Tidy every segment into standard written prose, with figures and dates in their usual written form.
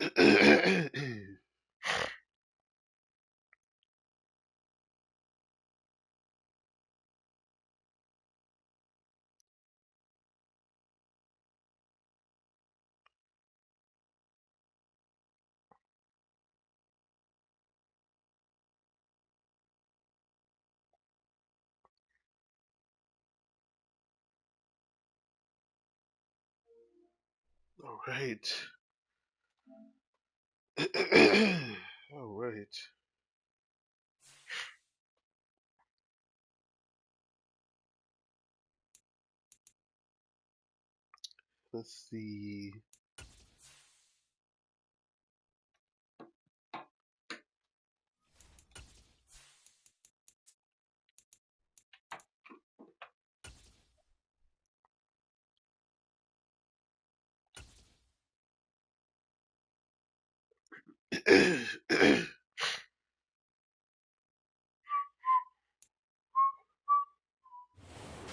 All right. All right. Let's see.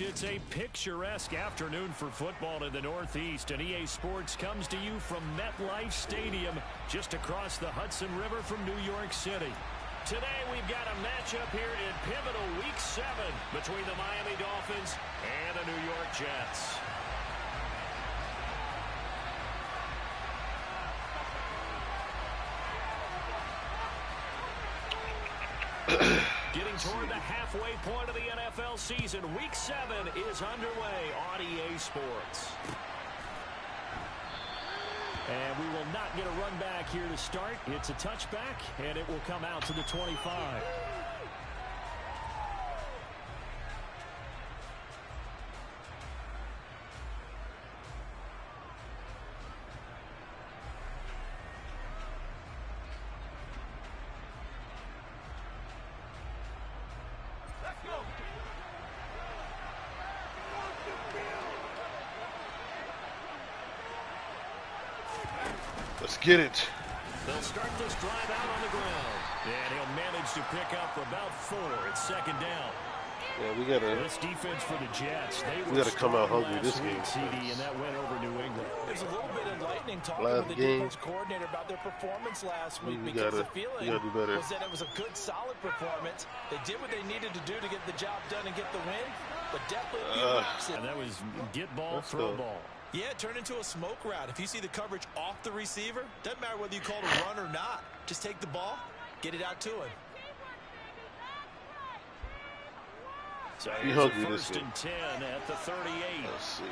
It's a picturesque afternoon for football in the Northeast, and EA Sports comes to you from MetLife Stadium, just across the Hudson River from New York City. Today we've got a matchup here in pivotal Week 7 between the Miami Dolphins and the New York Jets. Getting toward the halfway point of the NFL season, Week 7 is underway on EA Sports. And we will not get a run back here to start. It's a touchback, and it will come out to the 25. Let's get it. They'll start this drive out on the ground. And he'll manage to pick up about 4. It's second down. Yeah, we gotta. This defense for the Jets. We gotta come out hungry this game. CD, and that went over New England. It's a little bit enlightening talking with the defense coordinator about their performance last week because the feeling was that it was a good, solid performance. They did what they needed to do to get the job done and get the win, but definitely a few laps. And that was get ball, throw ball. Yeah, turn into a smoke route. If you see the coverage off the receiver, doesn't matter whether you call it a run or not. Just take the ball, get it out to him. So here's a first and 10 at the 38. Let's see.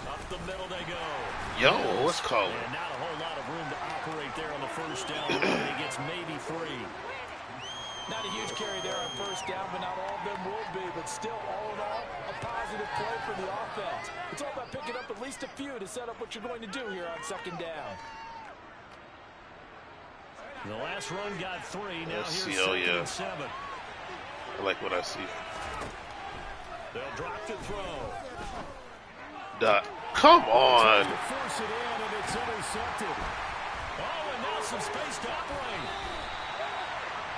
Up the middle they go. Yo, what's calling? And not a whole lot of room to operate there on the first down. He gets maybe 3. Not a huge carry there on first down, but not all of them will be. But still, all in all, a positive play for the offense. It's all about picking up at least a few to set up what you're going to do here on second down. The last run got 3. Now Let's here's see. Oh, 2nd yeah. and 7. I like what I see. They'll drop the throw. Dot. Come on. To force it in, and it's intercepted. Oh, and now some space to operate.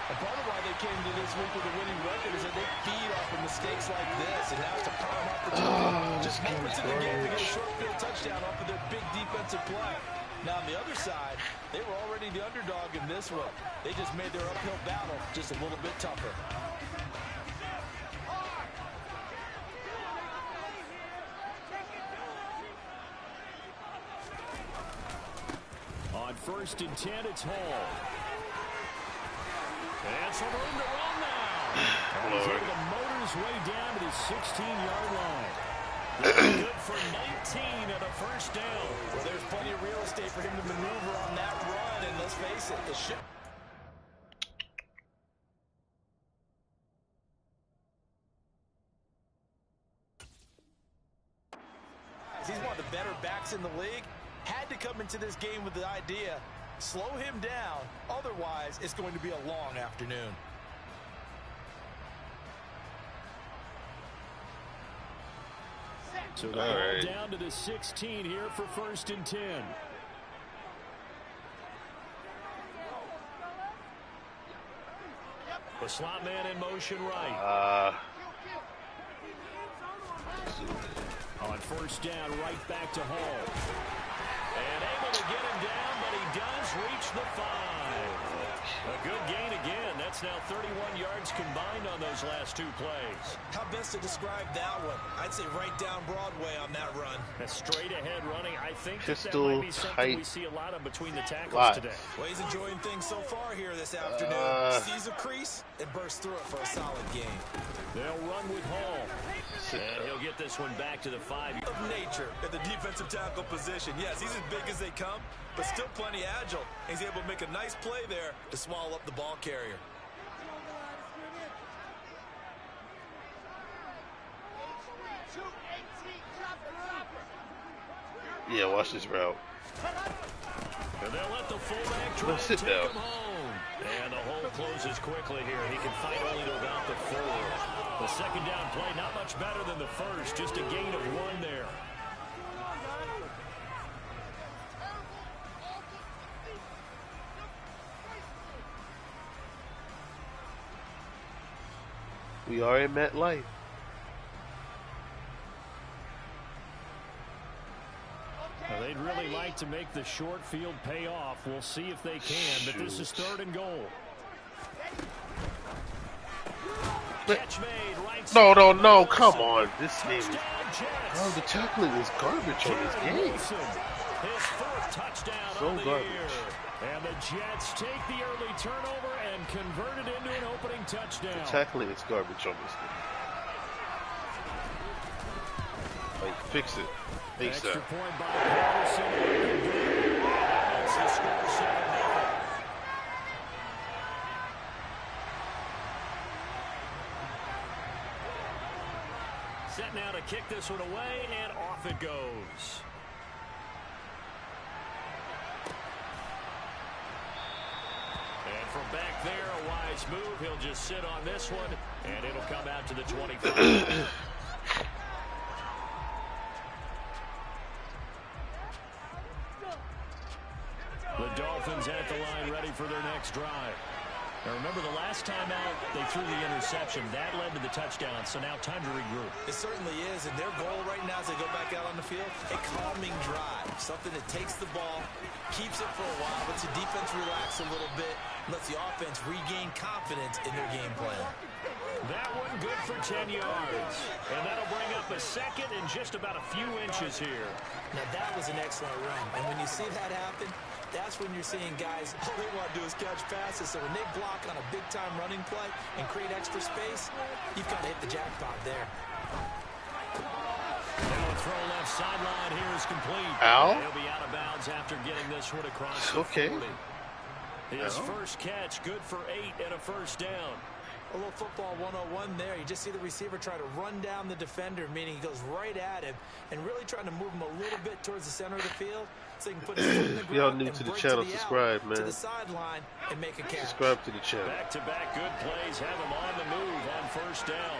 A part of why they came to this week with a winning record is that they feed off of mistakes like this, and now it's a prime opportunity. Just moments in the game to get a short field touchdown off of their big defensive play. Now on the other side, they were already the underdog in this one. They just made their uphill battle just a little bit tougher. On first and 10, it's Hall. And some room to run now. And he's able to motor his way down to the 16-yard line. Good for 19 and a first down. Well, there's plenty of real estate for him to maneuver on that run, and let's face it, the ship. He's one of the better backs in the league. Had to come into this game with the idea, slow him down, otherwise it's going to be a long afternoon. So they're down to the 16 here for first and 10. The slot man in motion right. On first down, right back to Hall. And able to get him down, but he does reach the 5. A good gain again. That's now 31 yards combined on those last 2 plays. How best to describe that one? I'd say right down Broadway on that run. A straight ahead running. I think that Pistol might be something we see a lot of between the tackles today. Well, he's enjoying things so far here this afternoon. Sees a crease and bursts through it for a solid gain. They'll run with Hall. And he'll get this one back to the 5. Of nature at the defensive tackle position. Yes, he's as big as they come, but still plenty agile. He's able to make a nice play there to swallow up the ball carrier. Yeah, watch this route. And they'll let the fullback try to take him home. And the hole closes quickly here. He can fight only to about the 4. The second down play, not much better than the first. Just a gain of 1 there. We are in MetLife. Now, they'd really like to make the short field pay off. We'll see if they can, but this is 3rd and goal. Catch made, right No, come on. This game is... Oh, the tackling is garbage on this game. His 4th touchdown So on the garbage. year. And the Jets take the early turnover and convert it into an opening touchdown. The tackling is garbage on this game. Like, fix it. Extra point by Patterson. That's the score, 7-0. Set now to kick this one away, and off it goes. And from back there, a wise move. He'll just sit on this one, and it'll come out to the 25. The Dolphins at the line, ready for their next drive. Now remember, the last time out, they threw the interception. That led to the touchdown, so now time to regroup. It certainly is, and their goal right now as they go back out on the field, a calming drive. Something that takes the ball, keeps it for a while, lets the defense relax a little bit, lets the offense regain confidence in their game plan. That one good for 10 yards. And that'll bring up a second in just about a few inches here. Now that was an excellent run, and when you see that happen, that's when you're seeing guys, all they want to do is catch passes. So when they block on a big-time running play and create extra space, you've got to hit the jackpot there. Now a throw left sideline here is complete. Ow. He'll be out of bounds after getting this one across the 40. His first catch, good for 8 and a first down. A little football 101 there. You just see the receiver try to run down the defender, meaning he goes right at him and really trying to move him a little bit towards the center of the field so he can put his foot in the ground. Y'all new to the channel, subscribe, man. To the sideline and make a catch. Subscribe to the channel. Back-to-back good plays have him on the move on first down.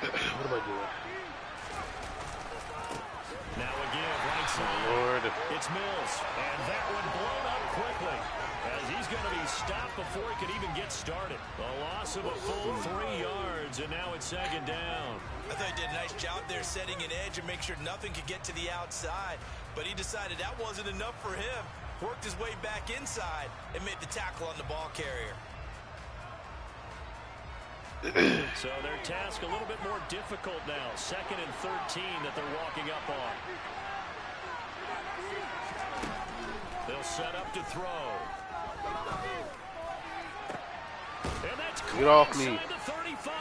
What am I doing? Now again, right side. Lord. It's Mills, and that one blown up quickly as he's going to be stopped before he could even get started. A loss of a full 3 yards, and now it's 2nd down. I thought he did a nice job there setting an edge and make sure nothing could get to the outside, but he decided that wasn't enough for him. Worked his way back inside and made the tackle on the ball carrier. So their task a little bit more difficult now. 2nd and 13 that they're walking up on. They'll set up to throw. And that's get off me. The 35.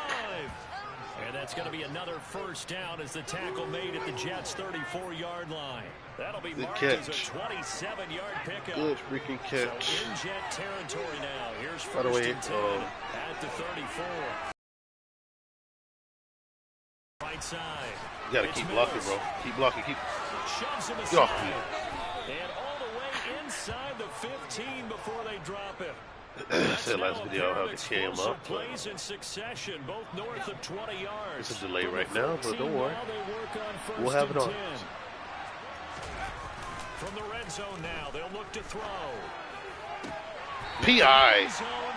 And that's going to be another first down as the tackle made at the Jets' 34-yard line. That'll be marked as a 27-yard pickup. Good freaking catch. So in Jet territory now. Here's By the way, first and 10 at the 34. Right side. You gotta keep blocking, bro. Keep blocking. Keep. Shoves him Get off aside. me. And all the way inside the 15 before they drop him. I said last video how it came up. Plays in succession, both north of 20 yards. It's a delay right now, but don't worry. We'll have it on. From the red zone now, they'll look to throw. PI.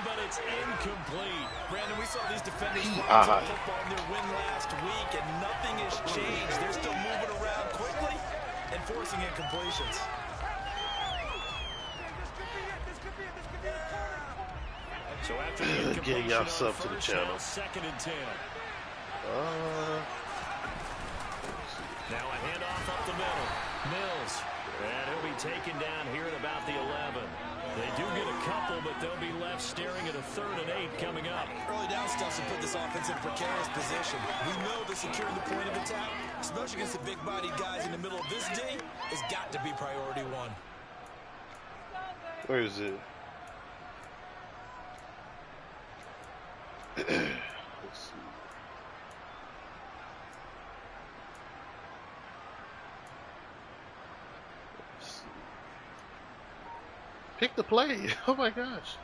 But it's incomplete. Brandon, we saw these defenders PI. football in their win last week, and nothing has changed. They're still moving around quickly and forcing incompletions. So after the getting y'all sub to the channel. Second and 10. Now a handoff up the middle. Mills. And he'll be taken down here at about the 11. They do get a couple, but they'll be left staring at a 3rd and 8 coming up. Early down stuff to put this offense in a precarious position. We know that securing the point of attack, especially against the big-bodied guys in the middle of this D, has got to be priority one. Where is it? Let's see. Pick the play. Oh my gosh.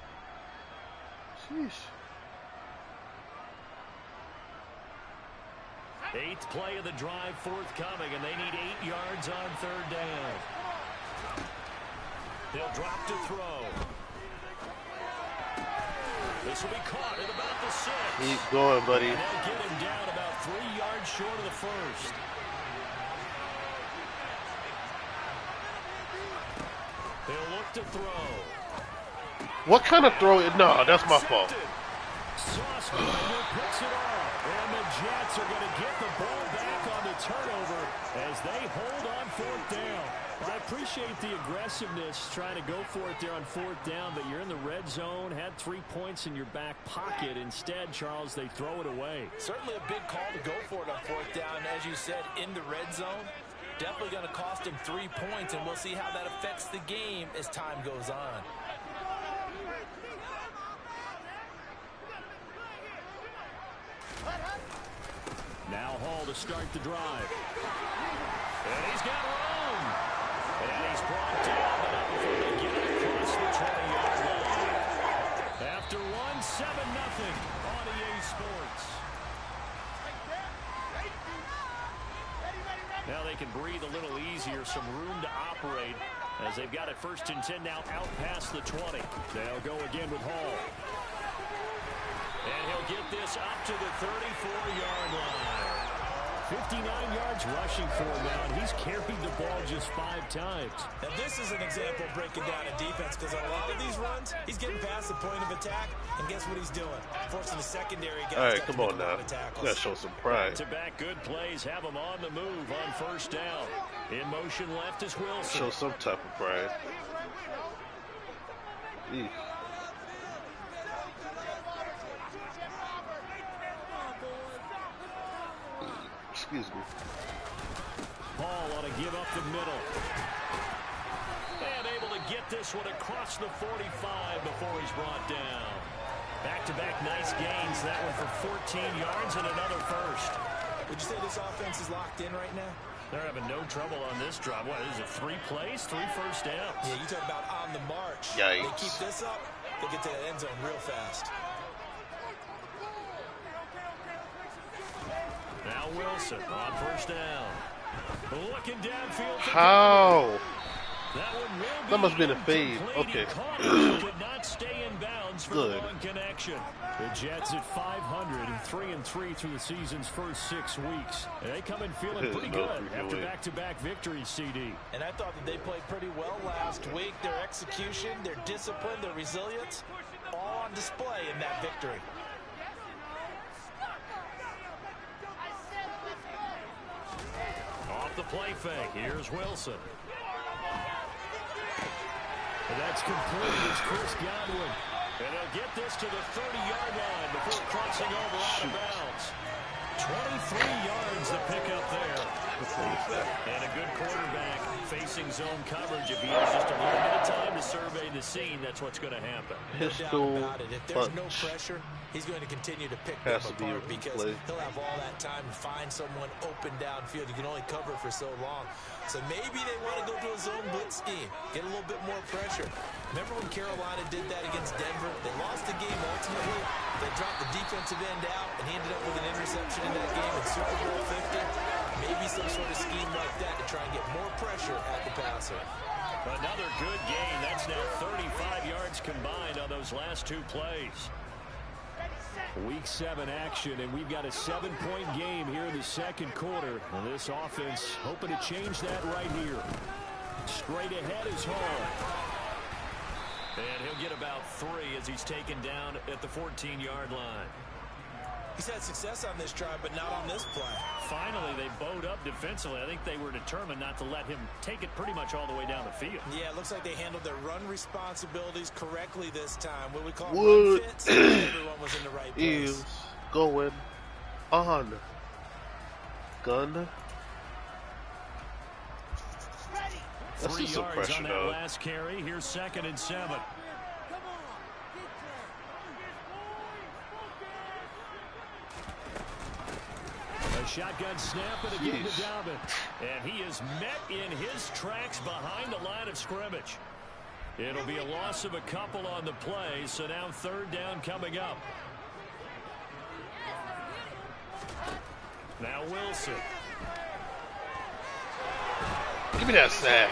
Sheesh. 8th play of the drive forthcoming, and they need 8 yards on 3rd down. They'll drop to throw. This will be caught at about the 6. Keep going, buddy. And they'll get him down about 3 yards short of the 1st. They'll look to throw. What kind of throw? No, that's my fault. Sauceman picks it off. And the Jets are going to get the ball back on the turnover as they hold on 4th down. I appreciate the aggressiveness trying to go for it there on 4th down, but you're in the red zone, had 3 points in your back pocket. Instead, Charles, they throw it away. Certainly a big call to go for it on 4th down, as you said, in the red zone. Definitely going to cost him 3 points, and we'll see how that affects the game as time goes on. Now Hall to start the drive. And he's got room. And he's brought down, but not before they get across the 20-yard line. After 1, 7-0 on EA Sports. Now they can breathe a little easier, some room to operate as they've got it 1st and 10 now out past the 20. They'll go again with Hall. And he'll get this up to the 34-yard line. 59 yards rushing for him now, and he's carried the ball just 5 times. Now this is an example of breaking down a defense, because on a lot of these runs, he's getting past the point of attack, and guess what he's doing? Forcing the secondary guys. All right, come on now. You gotta show some pride. Back-to-back good plays have him on the move on 1st down. In motion left is Wilson. Show some type of pride. Eesh. Excuse me. Paul ought to give up the middle. And able to get this one across the 45 before he's brought down. Back-to-back nice gains. That one for 14 yards and another 1st. Would you say this offense is locked in right now? They're having no trouble on this drive. What is it, 3 plays, 3 first downs? Yeah, you talk about on the march. Yikes. They keep this up, they get to the end zone real fast. Now Wilson on 1st down. Looking downfield. How? That must have been a fade. Okay. Could not stay in bounds for Good. the long connection. The Jets at 500 and 3-3 through the season's first 6 weeks. They come in feeling pretty good after back-to-back victories, CD. And I thought that they played pretty well last week. Their execution, their discipline, their resilience, all on display in that victory. Off the play fake. Here's Wilson. And that's complete. It's Chris Godwin. And he'll get this to the 30-yard line before crossing over out of bounds. 23 yards to pick up there. And a good quarterback facing zone coverage. If he has just a little bit of time to survey the scene, that's what's going to happen. No doubt about it. If there's no pressure, he's going to continue to pick them apart because he'll have all that time to find someone open downfield. You can only cover for so long. So maybe they want to go to a zone blitz scheme, get a little bit more pressure. Remember when Carolina did that against Denver? They lost the game ultimately. They dropped the defensive end out, and he ended up with an interception in that game in Super Bowl 50. Maybe some sort of scheme like that to try and get more pressure at the passer. Another good gain. That's now 35 yards combined on those last 2 plays. Week 7 action, and we've got a 7-point game here in the second quarter. And this offense hoping to change that right here. Straight ahead is Hall. And he'll get about 3 as he's taken down at the 14-yard line. He's had success on this drive, but not on this play. Finally, they bowed up defensively. I think they were determined not to let him take it pretty much all the way down the field. Yeah, it looks like they handled their run responsibilities correctly this time. What we call run fits, everyone was in the right place. Is going on. Gun. That's 3 just some yards pressure, on that though. last carry. Here's 2nd and 7. A shotgun snap and again to Dobbins. And he is met in his tracks behind the line of scrimmage. It'll be a loss of a couple on the play, so now 3rd down coming up. Now Wilson. Give me that sack.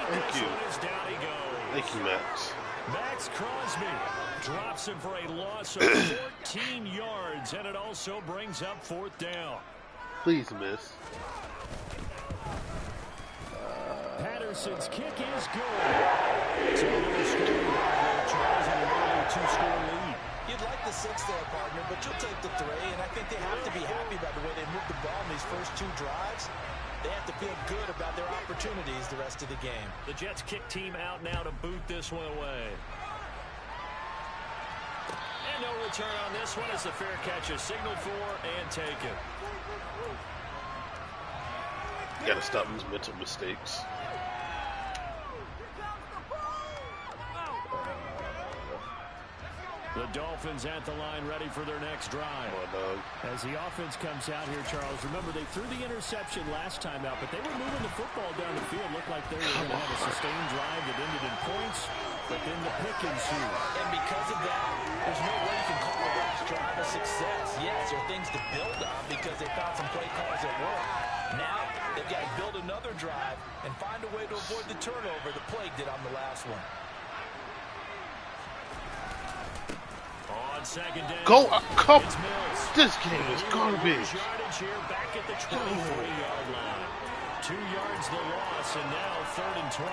Thank you. Down he goes. Thank you, Max. Max Crosby drops him for a loss of 14 yards, and it also brings up 4th down. Please miss. Patterson's kick is good. So a little scoring there, Charles, and an early 2-score lead. You'd like the 6 there, partner, but you'll take the 3, and I think they have to be happy by the way they moved the ball in these first 2 drives. They have to feel good about their opportunities the rest of the game. The Jets kick team out now to boot this one away. And no return on this one as the fair catch is signaled for and taken. You gotta stop these mental mistakes. The Dolphins at the line ready for their next drive. Come on, dog. As the offense comes out here, Charles, remember they threw the interception last time out, but they were moving the football down the field. Looked like they were going to have a sustained drive that ended in points, but then the pick ensued. And because of that, there's no way you can call the last drive a success. Yes, there are things to build on because they found some play calls that work. Now, they've got to build another drive and find a way to avoid the turnover the plague did on the last one. On 2nd down. Go, come. It's Mills. This game is garbage. Yardage here back at the 23-yard line. 2 yards the loss, and now 3rd and 12.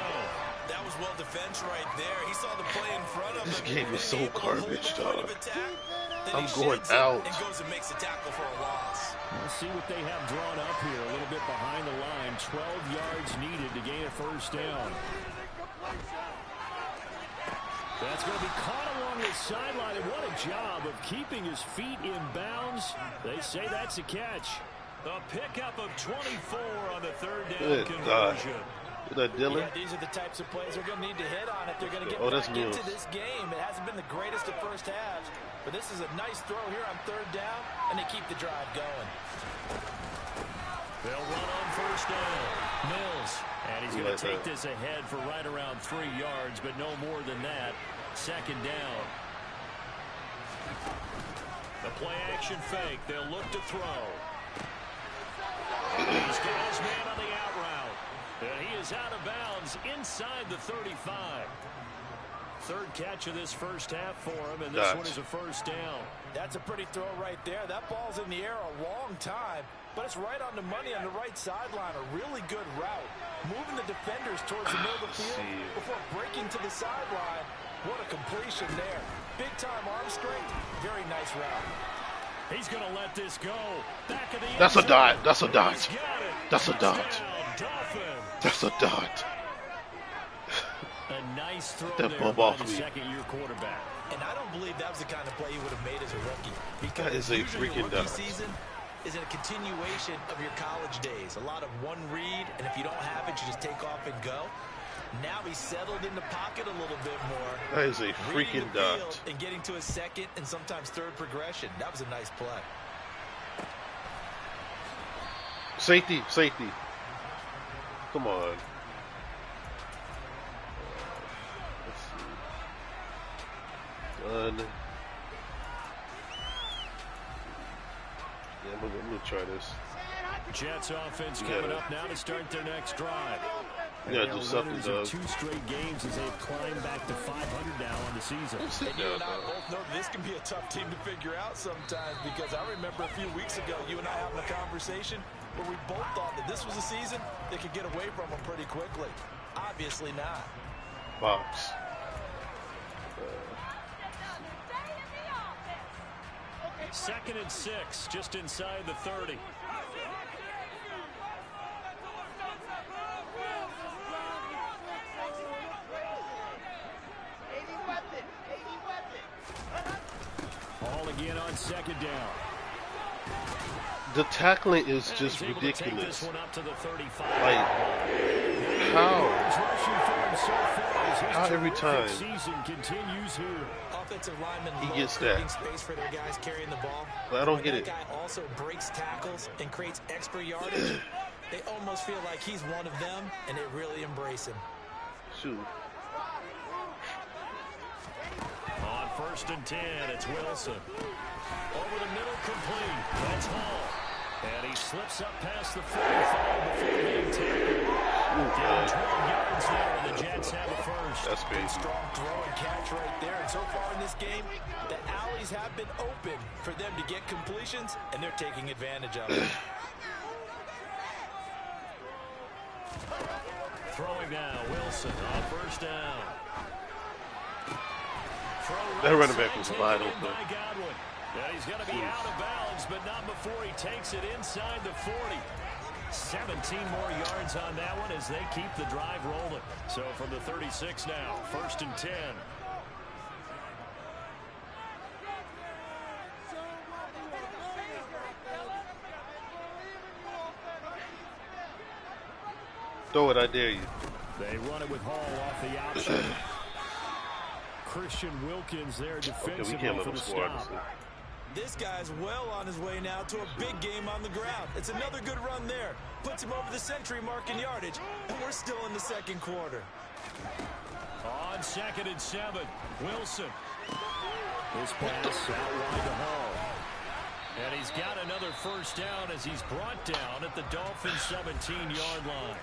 That was well defense right there. He saw the play in front of him. This game is so garbage, dog. I'm Then going out. And goes and makes a tackle for a loss. We'll see what they have drawn up here. A little bit behind the line. 12 yards needed to gain a 1st down. That's going to be caught along the sideline, and what a job of keeping his feet in bounds. They say that's a catch. A pickup of 24 on the 3rd down conversion. Is that Dylan? Yeah, these are the types of plays they're going to need to hit on if they're going to get that's back Mills. into this game. It hasn't been the greatest of first halves, but this is a nice throw here on 3rd down, and they keep the drive going. They'll run on 1st down. Mills. And he's going to take this ahead for right around 3 yards, but no more than that. 2nd down. The play action fake. They'll look to throw. He's got his man on the out route. And he is out of bounds inside the 35. 3rd catch of this first half for him, and this one is a 1st down. That's a pretty throw right there. That ball's in the air a long time, but it's right on the money on the right sideline. A really good route. Moving the defenders towards the middle of the field before breaking to the sideline. What a completion there. Big-time arm strength. Very nice route. He's going to let this go. Back of the That's a dot. That's a dot. That's a dot. That's a dot. A nice throw that there bump by off the me. second-year quarterback. And I don't believe that was the kind of play he would have made as a rookie. Because that is a freaking rookie dot. season is a continuation of your college days. A lot of one read, and if you don't have it, you just take off and go. Now he's settled in the pocket a little bit more. That is a freaking dot. And getting to a 2nd and sometimes 3rd progression. That was a nice play. Safety, safety. Come on. Let's see. Done. Yeah, I'm gonna try this. Jets offense coming up now to start their next drive. Yeah, do something, dog. 2 straight games as they've climbed back to 500 now on the season. And you and I both know this can be a tough team to figure out sometimes, because I remember a few weeks ago you and I having a conversation where we both thought that this was a season they could get away from them pretty quickly. Obviously not. Box. Second and 6, just inside the 30. Ball again on second down. The tackling is just ridiculous. Like, how every time Offensive linemen he gets that, space for their guys carrying the ball. but I don't get it. That guy also breaks tackles and creates extra yardage. They almost feel like he's one of them, and they really embrace him. Shoot. On 1st and 10, it's Wilson. Over the middle, complete. That's Hall. And he slips up past the 45 before being tackled. Down 12 yards there, and the Jets have a first. That's big. Strong throw and catch right there. And so far in this game, the alleys have been open for them to get completions, and they're taking advantage of it. Throwing now, Wilson on 1st down. That running back was wide open. And he's going to be out of bounds, but not before he takes it inside the 40. 17 more yards on that one as they keep the drive rolling. So from the 36 now, 1st and 10. Throw it, I dare you. They run it with Hall off the outside. Christian Wilkins there defensively for the stop. This guy's well on his way now to a big game on the ground. It's another good run there. Puts him over the century mark in yardage, and we're still in the second quarter. On 2nd and 7, Wilson. This pass out wide to Hall. And he's got another first down as he's brought down at the Dolphins' 17-yard line.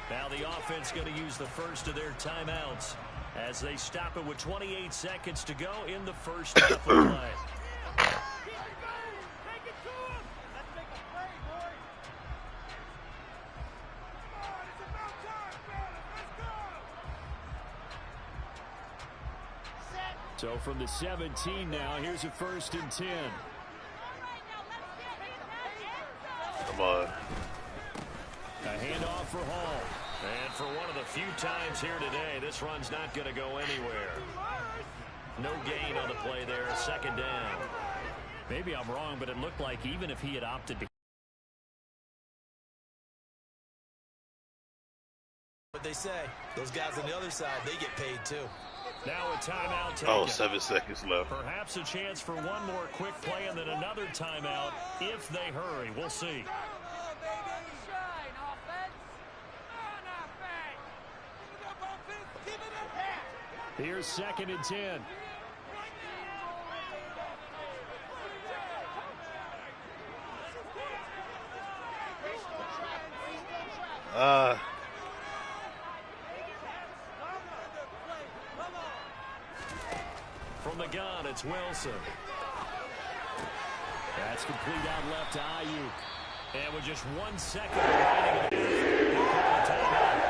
Now the offense going to use the first of their timeouts as they stop it with 28 seconds to go in the first half of play. So from the 17 now, here's a 1st and 10. Come on. A handoff for Hall. And for one of the few times here today, this run's not going to go anywhere. No gain on the play there, 2nd down. Maybe I'm wrong, but it looked like even if he had opted to... What they say, those guys on the other side, they get paid too. Now a timeout taken. Oh, 7 seconds left. Perhaps a chance for one more quick play and then another timeout if they hurry. We'll see. Here's 2nd and 10. From the gun, it's Wilson. That's complete out left to Ayuk. And with just 1 second remaining, he'll call a timeout.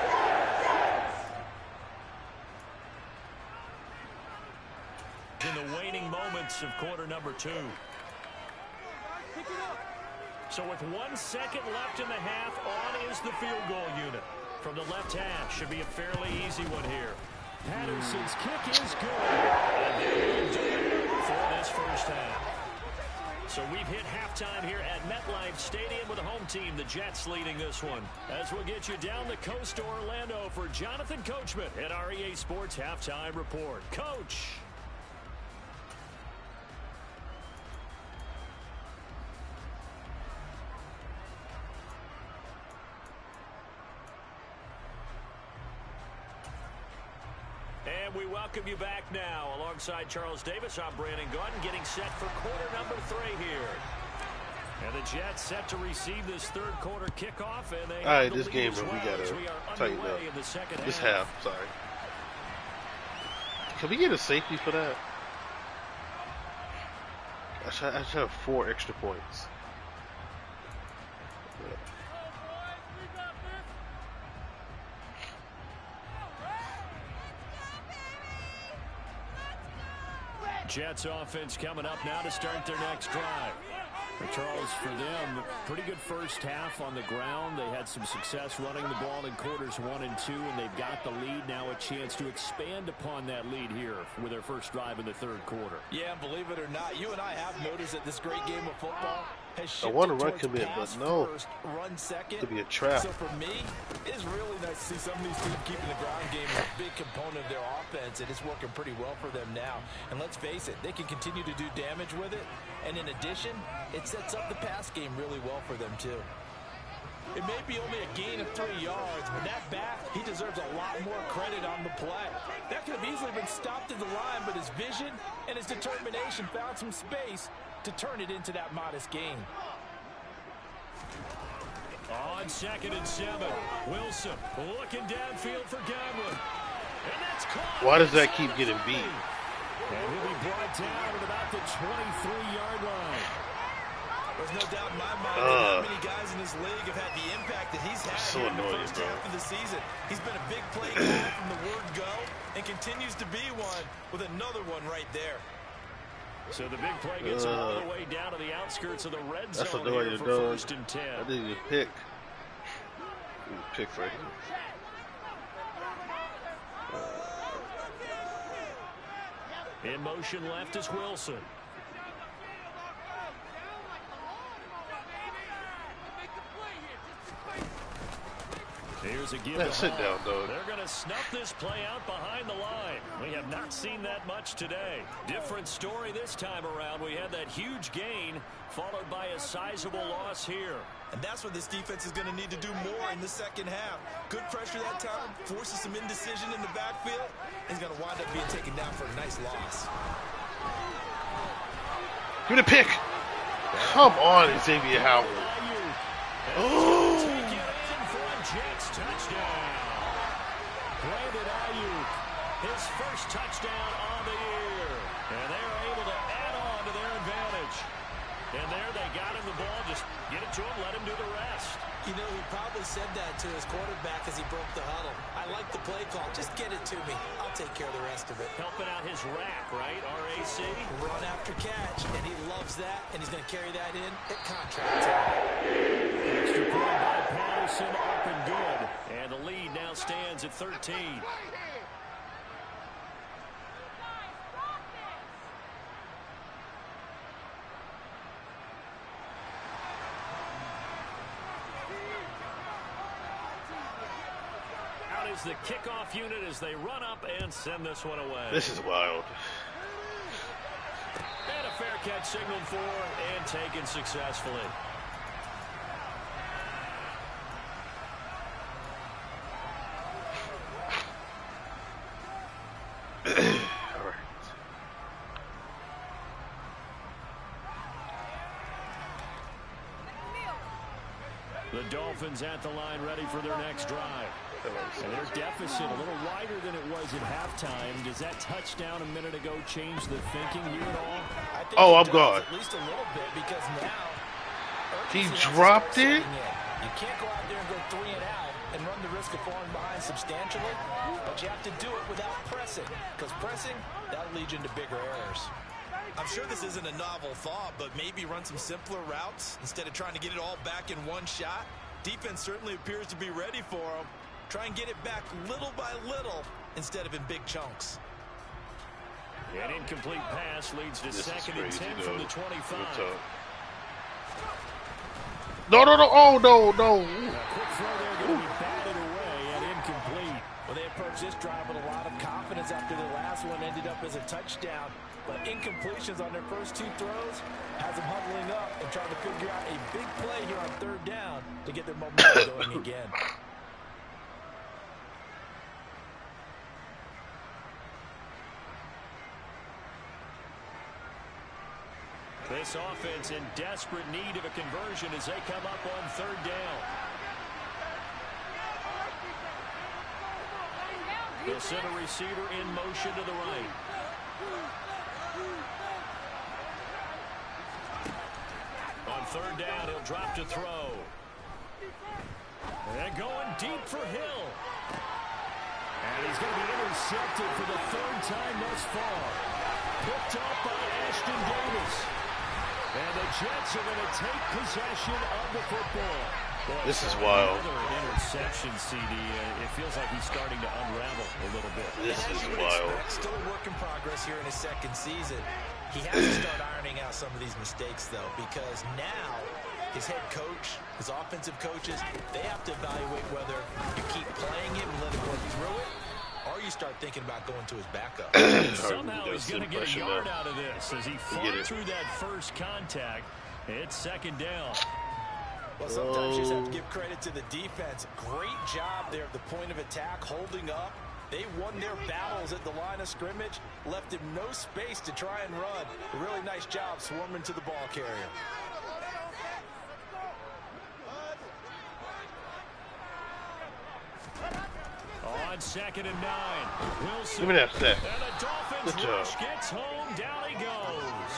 In the waning moments of quarter number 2. So with 1 second left in the half, on is the field goal unit. From the left half, should be a fairly easy one here. Patterson's kick is good. And they will do it for this first half. So we've hit halftime here at MetLife Stadium with the home team, the Jets, leading this one. As we'll get you down the coast to Orlando for Jonathan Coachman at our EA Sports Halftime Report. Coach. And we welcome you back now. Alongside Charles Davis, I'm Brandon Gordon, getting set for quarter number 3 here. And the Jets set to receive this third quarter kickoff. And they all right, this game, we gotta tighten up. This half, sorry. Can we get a safety for that? I should have 4 extra points. Yeah. Jets offense coming up now to start their next drive. Charles, for them, pretty good first half on the ground. They had some success running the ball in quarters 1 and 2, and they've got the lead. Now a chance to expand upon that lead here with their first drive in the third quarter. Yeah, believe it or not, you and I have noticed that this great game of football has shifted. I want to run commit, but no. First, run second. To be a trap. So for me, it's really nice to see some of these teams keeping the ground game a big component of their offense, and it's working pretty well for them now. And let's face it, they can continue to do damage with it. And in addition, it sets up the pass game really well for them too. It may be only a gain of 3 yards, but that back, he deserves a lot more credit on the play. That could have easily been stopped at the line, but his vision and his determination found some space to turn it into that modest gain. On 2nd and 7, Wilson looking downfield for Gamlin. And that's caught. Why does that keep getting beat? And he'll be brought down at about the 23-yard line. There's no doubt in my mind that not many guys in this league have had the impact that he's had so in the annoying, first half of the season. He's been a big play guy from the word go and continues to be one with another one right there. So the big play gets him all the way down to the outskirts of the red zone. That's annoying, for dog. 1st and 10. I didn't even pick. Pick right here. In motion left is Wilson. Here's a give to sit Hall. down, dog. They're going to snuff this play out behind the line. We have not seen that much today. Different story this time around. We had that huge gain followed by a sizable loss here. And that's what this defense is going to need to do more in the second half. Good pressure that time, forces some indecision in the backfield. He's going to wind up being taken down for a nice loss. Give me the pick. Come on, Xavier Howard. Oh. Jets touchdown. Brandon Ayuk, his first touchdown on the year. And they're able to add on to their advantage. And there they got him the ball. Just get it to him, let him do the rest. You know, he probably said that to his quarterback as he broke the huddle. I like the play call. Just get it to me. I'll take care of the rest of it. Helping out his rack, right? RAC. Run after catch. And he loves that. And he's going to carry that in at contract time. Extra point by Patterson, up and good. And the lead now stands at 13. Out is the kickoff unit as they run up and send this one away. This is wild. And a fair catch signaled for and taken successfully. The Dolphins at the line ready for their next drive. And their deficit a little wider than it was at halftime. Does that touchdown a minute ago change the thinking here at all? I think Oh, I'm gone. at least a little bit because now He dropped it? You can't go out there and go 3 and out and run the risk of falling behind substantially, but you have to do it without pressing, because pressing, that'll lead you into bigger errors. I'm sure this isn't a novel thought, but maybe run some simpler routes instead of trying to get it all back in one shot. Defense certainly appears to be ready for them. Try and get it back little by little instead of in big chunks. An incomplete pass leads to 2nd and 10 from the 25. No. Oh, no. A quick throw there going to be batted away and incomplete. Well, they approached this drive with a lot of confidence after the last one ended up as a touchdown. But incompletions on their first 2 throws has them huddling up and trying to figure out a big play here on 3rd down to get their momentum going again. They This offense in desperate need of a conversion as they come up on third down. They'll send a receiver in motion to the right. On third down, he'll drop to throw. And going deep for Hill. And he's going to be intercepted for the third time thus far. Picked up by Ashton Davis. And the Jets are going to take possession of the football. Boy, this is wild. Another interception, CD. It feels like he's starting to unravel a little bit. This is wild. Still a work in progress here in his second season. He has to start ironing out some of these mistakes, though, because now his head coach, his offensive coaches, they have to evaluate whether you keep playing him and let him work through it, or you start thinking about going to his backup. Somehow he's going to get a yard out of this as he fought through that first contact. It's second down. Well, sometimes you just have to give credit to the defense. Great job there at the point of attack, holding up. They won their battles at the line of scrimmage, left him no space to try and run. A really nice job swarming to the ball carrier. On 2nd and 9, Wilson. Give me that set. And the Dolphins rush gets home. Down he goes.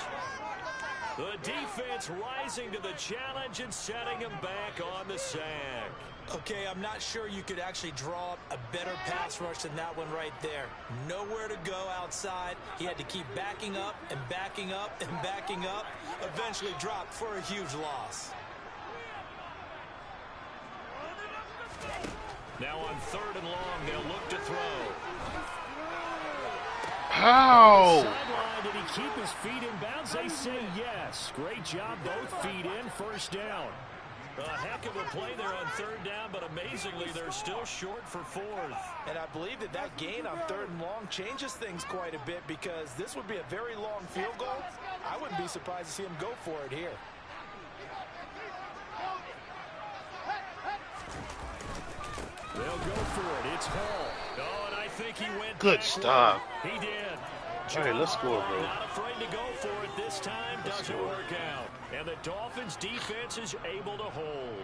The defense rising to the challenge and setting him back on the sack. Okay, I'm not sure you could actually draw up a better pass rush than that one right there. Nowhere to go outside. He had to keep backing up and backing up and backing up. Eventually dropped for a huge loss. Now on 3rd and long, they'll look to throw. How? Sideline, did he keep his feet in bounds? They say yes. Great job, both feet in, first down. A heck of a play there on 3rd down, but amazingly, they're still short for 4th. And I believe that gain on 3rd and long changes things quite a bit, because this would be a very long field goal. I wouldn't be surprised to see him go for it here. They'll go for it. It's Hall. Oh, and I think he went Good stop. He did. All right, let's score, bro. Not afraid to go for it this time. Doesn't work out. And the Dolphins defense is able to hold.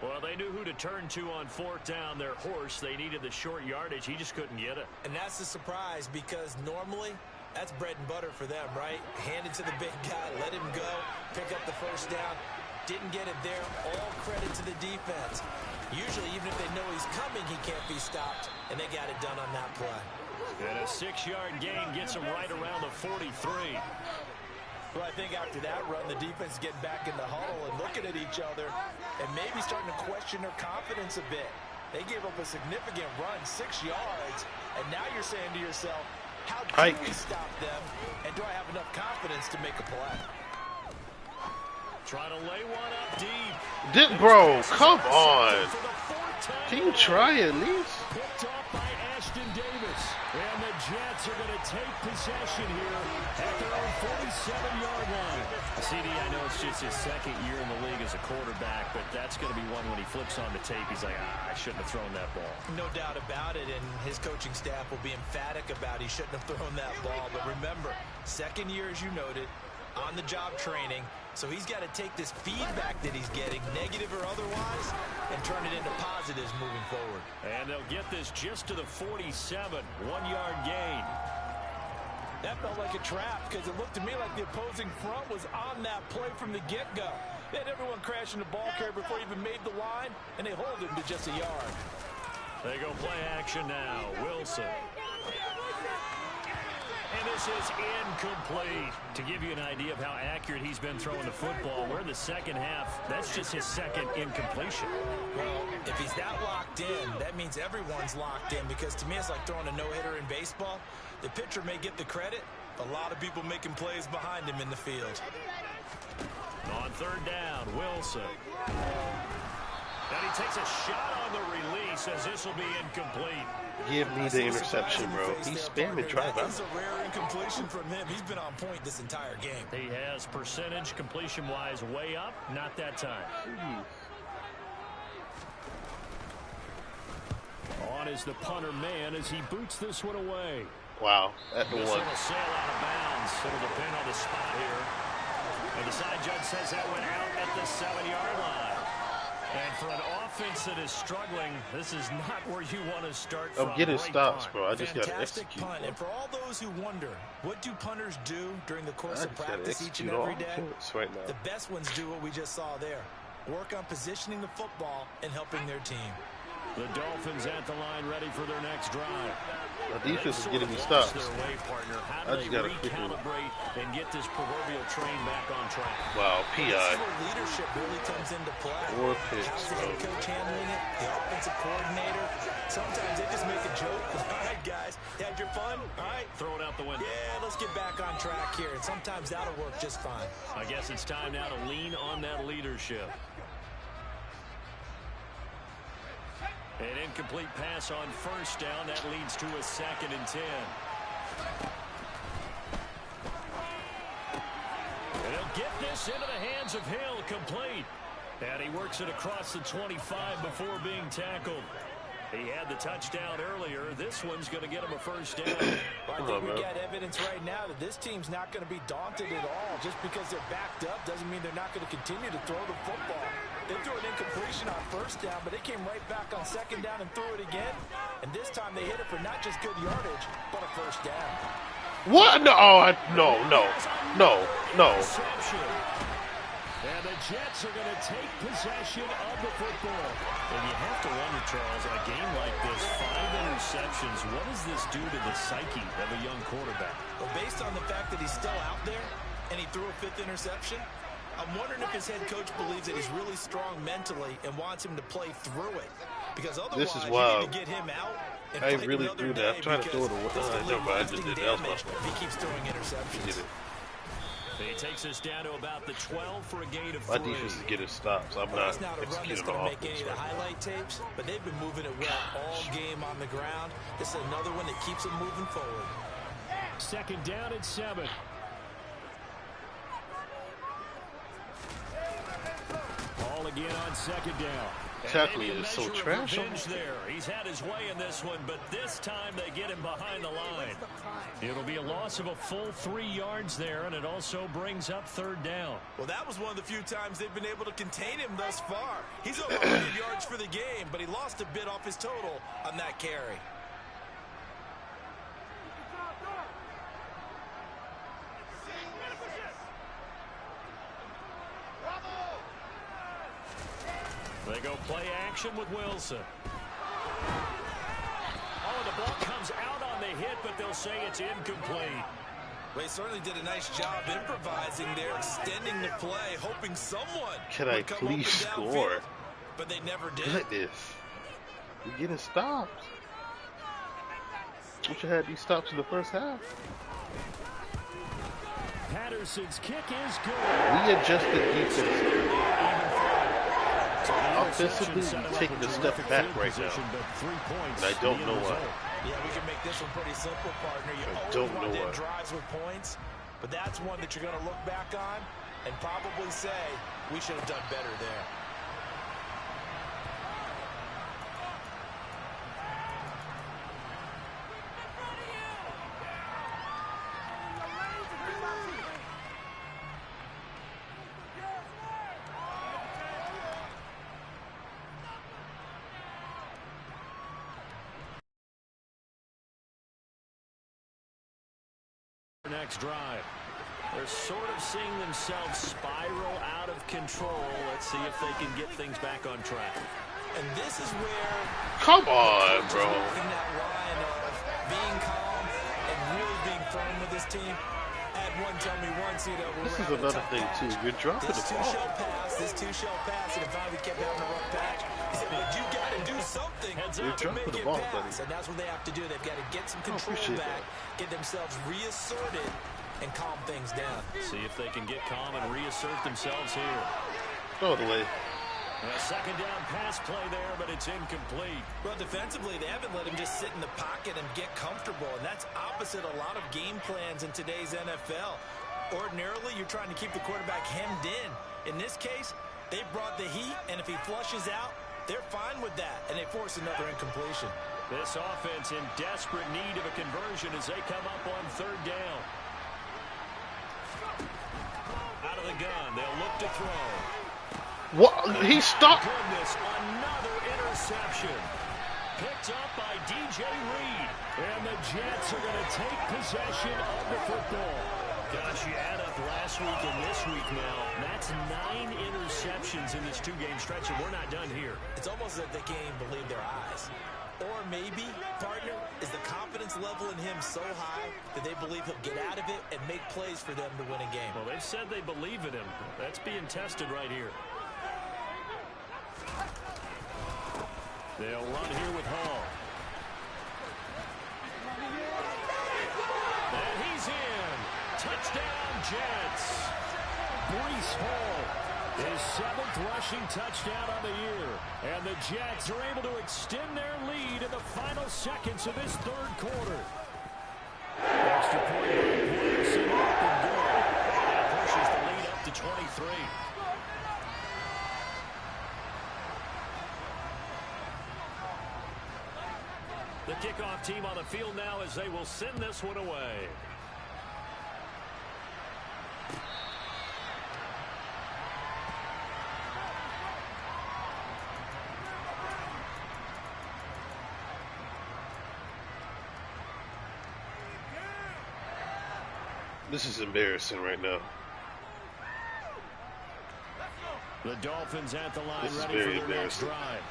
Well, they knew who to turn to on 4th down. Their horse, they needed the short yardage. He just couldn't get it. And that's the surprise, because normally that's bread and butter for them, right? Hand it to the big guy, let him go, pick up the first down. Didn't get it there. All credit to the defense. Usually, even if they know he's coming, he can't be stopped, and they got it done on that play. And a 6-yard gain gets him right around the 43. Well, I think after that run, the defense is getting back in the huddle and looking at each other and maybe starting to question their confidence a bit. They gave up a significant run, 6 yards, and now you're saying to yourself, how do we stop them, and do I have enough confidence to make a play? Trying to lay one up deep. Bro, come on. Can you try at least? Picked off by Ashton Davis. And the Jets are going to take possession here at their own 47-yard line. CD, I know it's just his 2nd year in the league as a quarterback, but that's going to be one when he flips on the tape. He's like, I shouldn't have thrown that ball. No doubt about it, and his coaching staff will be emphatic about he shouldn't have thrown that ball. But remember, 2nd year, as you noted, on-the-job training. So he's got to take this feedback that he's getting, negative or otherwise, and turn it into positives moving forward. And they'll get this just to the 47, 1-yard gain. That felt like a trap, because it looked to me like the opposing front was on that play from the get-go. They had everyone crashing the ball carrier before he even made the line, and they hold him to just a yard. They go play action now. Wilson. And this is incomplete. To give you an idea of how accurate he's been throwing the football, we're in the second half. That's just his 2nd incompletion. Well, if he's that locked in, that means everyone's locked in, because to me it's like throwing a no-hitter in baseball. The pitcher may get the credit, a lot of people making plays behind him in the field. On 3rd down, Wilson. And he takes a shot on the release as this will be incomplete. Give me the interception, bro. He's spamming drive out. That's a rare incompletion from him. He's been on point this entire game. He has percentage completion-wise way up. Not that time. On is the punter man as he boots this one away. Wow, at the this one. This will sail out of bounds. It'll depend on the spot here. And the side judge says that went out at the 7-yard line. And for an offense that is struggling, this is not where you want to start from. I'm getting stops, bro. I just got to execute. Punt. And for all those who wonder, what do punters do during the course of practice each and every day? Right now. The best ones do what we just saw there. Work on positioning the football and helping their team. The Dolphins at the line, ready for their next drive. My defense is getting me stops. I just got to recalibrate and get this proverbial train back on track. Wow, PI. This is where leadership really comes into play. 4 picks, how's the head coach handling it? The offensive coordinator. Sometimes they just make a joke. All right, guys, you had your fun? All right, throw it out the window. Yeah, let's get back on track here. And sometimes that'll work just fine. I guess it's time now to lean on that leadership. An incomplete pass on first down. That leads to a 2nd and 10. And he'll get this into the hands of Hill, complete. And he works it across the 25 before being tackled. He had the touchdown earlier. This one's going to get him a first down. Well, I think we got evidence right now that this team's not going to be daunted at all. Just because they're backed up doesn't mean they're not going to continue to throw the football. They threw an incompletion on first down, but they came right back on 2nd down and threw it again. And this time they hit it for not just good yardage, but a first down. What? No, no. And the Jets are going to take possession of the football. And you have to wonder, Charles, in a game like this, 5 interceptions, what does this do to the psyche of a young quarterback? Well, based on the fact that he's still out there and he threw a 5th interception, I'm wondering if his head coach believes that he's really strong mentally and wants him to play through it. Because otherwise, you need to get him out and I really threw that. I'm trying to throw it away. I just did that. If he keeps throwing interceptions. He takes us down to about the 12 for a gain of 3. My defense is getting stops. I'm not executing the offense. Make any of the highlight tapes, but they've been moving it well all game on the ground. This is another one that keeps them moving forward. 2nd down and 7. Ball again on 2nd down. Tackling is so trash. There. He's had his way in this one, but this time they get him behind the line. It'll be a loss of a full 3 yards there, and it also brings up 3rd down. Well, that was one of the few times they've been able to contain him thus far. He's over 100 yards for the game, but he lost a bit off his total on that carry. They go play action with Wilson. Oh, the ball comes out on the hit, but they'll say it's incomplete. They certainly did a nice job improvising there, extending the play, hoping someone would come please score? Field, but they never did. Goodness. We're getting stops. We should have these stops in the first half. Patterson's kick is good. We adjusted defense. Offensively, we're taking a step back right now, and I don't know why. Yeah, we can make this one pretty simple, partner. You always want to drives with points, but that's one that you're going to look back on and probably say, we should have done better there. Next drive. They're sort of seeing themselves spiral out of control. Let's see if they can get things back on track. And this is where... Come on, bro. ...in that line of being calm and really being firm with this team. Add one, tell me one, see that we're this is another thing, too. You're dropping the ball. This two-shell pass, and if Ivy kept having a rough patch, he said, but you got to do something to make it pass. And that's what they have to do. They've got to get some control back, get themselves reasserted, and calm things down. See if they can get calm and reassert themselves here. Throw it away. A 2nd down pass play there, but it's incomplete. Well, defensively, they haven't let him just sit in the pocket and get comfortable, and that's opposite a lot of game plans in today's NFL. Ordinarily, you're trying to keep the quarterback hemmed in. In this case, they brought the heat, and if he flushes out, they're fine with that, and they force another incompletion. This offense in desperate need of a conversion as they come up on 3rd down. Out out of the gun. They'll look to throw. What? He stopped. Goodness, another interception. Picked up by DJ Reed. And the Jets are going to take possession of the football. Gosh, you add up last week and this week now. That's 9 interceptions in this 2-game stretch, and we're not done here. It's almost like they can't even believe their eyes. Or maybe, partner, is the confidence level in him so high that they believe he'll get out of it and make plays for them to win a game. Well, they've said they believe in him. That's being tested right here. They'll run here with Hall. And he's in. Touchdown, Jets. Breece Hall, his 7th rushing touchdown on the year. And the Jets are able to extend their lead in the final seconds of this 3rd quarter. Extra point by Williamson up and good. That pushes the lead up to 23. The kickoff team on the field now as they will send this one away. This is embarrassing right now. The Dolphins at the line, This is ready very for their next embarrassing. drive.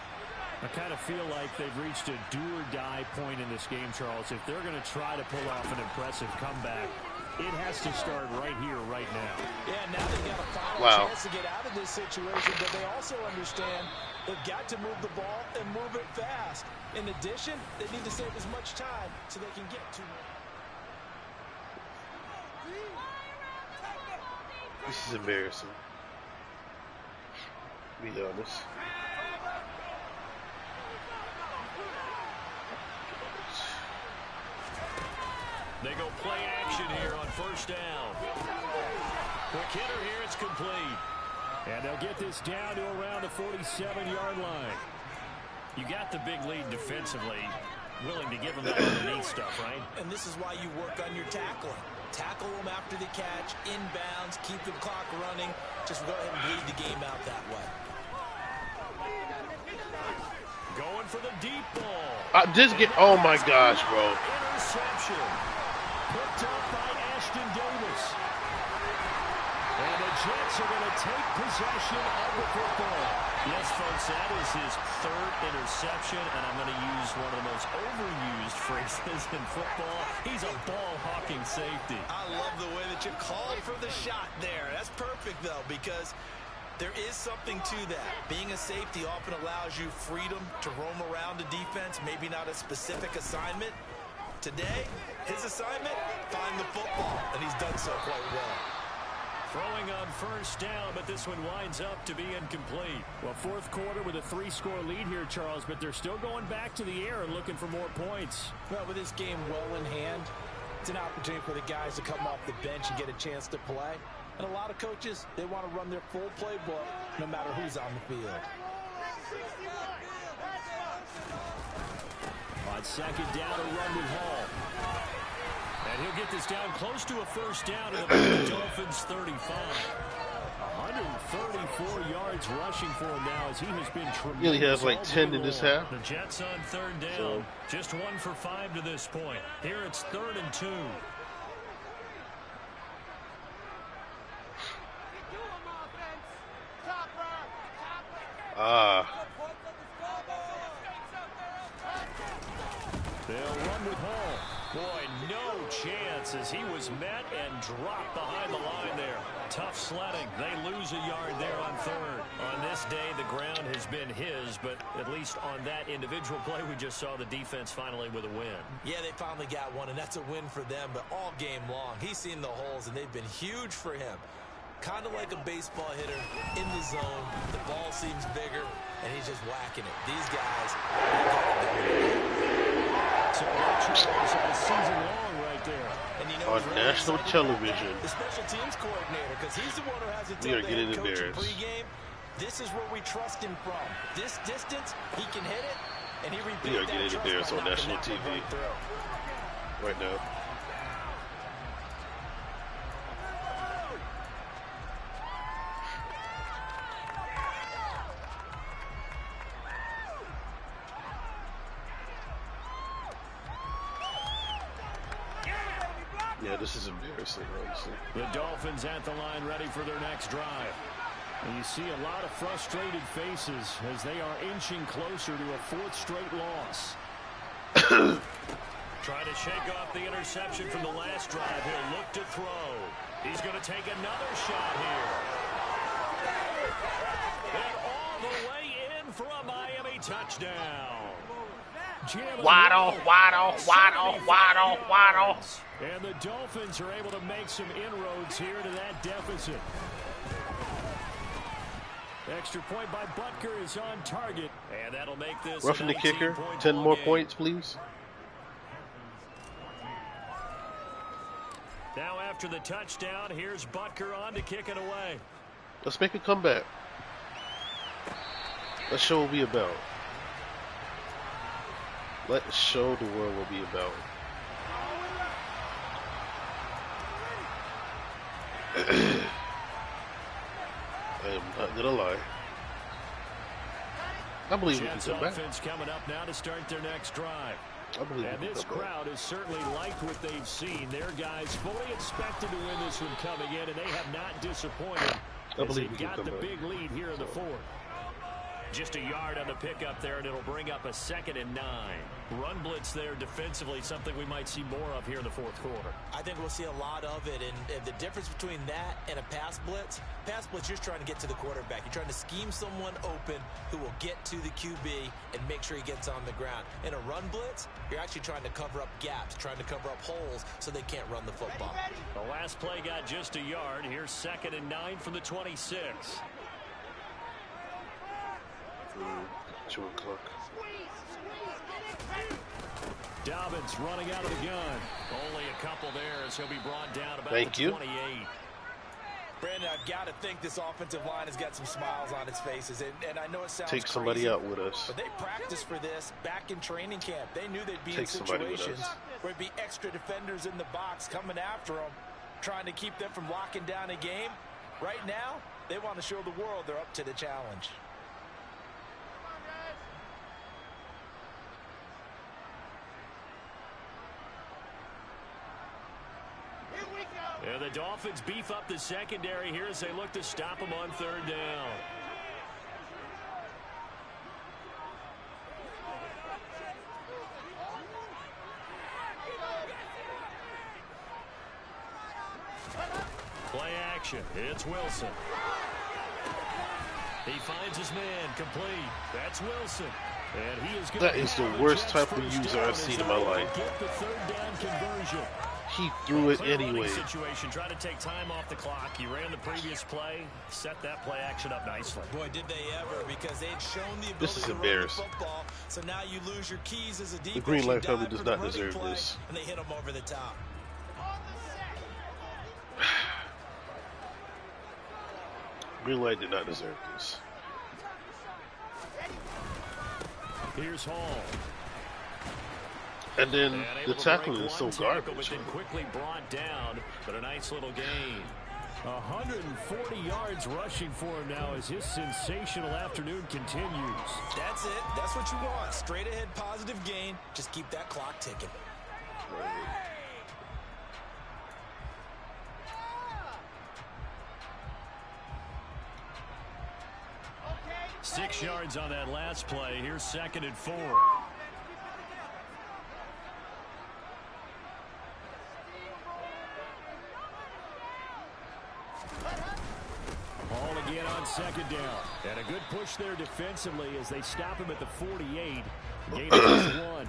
I kind of feel like they've reached a do-or-die point in this game, Charles. If they're going to try to pull off an impressive comeback, it has to start right here, right now. Yeah, now they've got a final chance to get out of this situation, but they also understand they've got to move the ball and move it fast. In addition, they need to save as much time so they can get to it. This is embarrassing. Be honest. They go play action here on 1st down. Quick hitter here, it's complete. And they'll get this down to around the 47-yard line. You got the big lead defensively, willing to give them that underneath stuff, right? And this is why you work on your tackling. Tackle them after the catch, inbounds, keep the clock running. Just go ahead and bleed the game out that way. Going for the deep ball. Oh my gosh, bro. Interception. Picked up by Ashton Davis. And the Jets are going to take possession of the football. Yes, folks, that is his 3rd interception, and I'm going to use one of the most overused phrases in football. He's a ball-hawking safety. I love the way that you called for the shot there. That's perfect, though, because there is something to that. Being a safety often allows you freedom to roam around the defense, maybe not a specific assignment. Today, his assignment, find the football, and he's done so quite well. Throwing on 1st down, but this one winds up to be incomplete. Well, 4th quarter with a 3-score lead here, Charles, but they're still going back to the air and looking for more points. Well, with this game well in hand, it's an opportunity for the guys to come off the bench and get a chance to play. And a lot of coaches, they want to run their full playbook no matter who's on the field. On 2nd down, a run with Hall. And he'll get this down close to a 1st down at the Dolphins 35. 134 yards rushing for him now as he has been tremendous. He only has like 10 in this half. The Jets on 3rd down. Just 1 for 5 to this point. Here it's 3rd and 2. They'll run with Hall. Boy, no chance as he was met and dropped behind the line there. Tough sledding. They lose a yard there on 3rd. On this day, the ground has been his, but at least on that individual play, we just saw the defense finally with a win. Yeah, they finally got one, and that's a win for them, but all game long, he's seen the holes, and they've been huge for him. Kind of like a baseball hitter in the zone. The ball seems bigger, and he's just whacking it. These guys, they got it done. So all season long right there. And you know, On national television. The special teams coordinator, because he's the one who has to We are tell the getting head coach in embarrassed. pregame, this is where we trust him from. This distance, he can hit it, and he repeats that. We are getting embarrassed on national TV right now. Yeah, this is embarrassing, honestly. The Dolphins at the line ready for their next drive. And you see a lot of frustrated faces as they are inching closer to a fourth straight loss. Trying to shake off the interception from the last drive. He'll look to throw. He's going to take another shot here. And all the way in for a Miami touchdown. Waddle. And the Dolphins are able to make some inroads here to that deficit. Extra point by Butker is on target. And that'll make this roughing the kicker. 10 more points, please. Now after the touchdown, here's Butker on to kick it away. Let's make a comeback. Let's show what we about. Let's show the world what we about. I am not gonna lie. I believe we can come back. Offense coming up now to start their next drive. I believe and this crowd has certainly liked what they've seen. Their guys fully expected to win this one coming in, and they have not disappointed. I believe we can got come the back. big lead here in the fourth. Just a yard on the pickup there, and it'll bring up a 2nd and 9. Run blitz there defensively, something we might see more of here in the fourth quarter. I think we'll see a lot of it, and the difference between that and a pass blitz, you're just trying to get to the quarterback. You're trying to scheme someone open who will get to the QB and make sure he gets on the ground. In a run blitz, you're actually trying to cover up gaps, trying to cover up holes so they can't run the football. The last play got just a yard. Here's 2nd and 9 from the 26. 2 o'clock. Dobbins running out of the gun. Only a couple there as he'll be brought down about Thank the you. 28. Brandon, I've got to think this offensive line has got some smiles on its faces, and I know it sounds Take somebody crazy, out with us. but they practiced for this back in training camp. They knew they'd be in Take somebody with situations us. where it'd be extra defenders in the box coming after them, trying to keep them from locking down a game. Right now, they want to show the world they're up to the challenge. And the Dolphins beef up the secondary here as they look to stop them on 3rd down. Play action. It's Wilson. He finds his man complete. That's Wilson. And he is That is the worst type of user I've seen in my life. Get the 3rd down conversion. He threw it Clear anyway. running situation, trying to take time off the clock. He ran the previous play, set that play action up nicely. Boy, did they ever, because they'd shown the This ability is to embarrassing. run the football. So now you lose your keys as a defense. The Green Light You family dive does for the not running deserve play, this. and they hit them over the top. Green Light did not deserve this. Here's Hall. And then And the able to tackling break is so one tackle, garbage. but then quickly brought down, but a nice little gain. 140 yards rushing for him now as his sensational afternoon continues. That's it. That's what you want. Straight ahead positive gain. Just keep that clock ticking. 6 yards on that last play. Here's 2nd and 4. Ball again on 2nd down. And a good push there defensively as they stop him at the 48. Gain of just 1.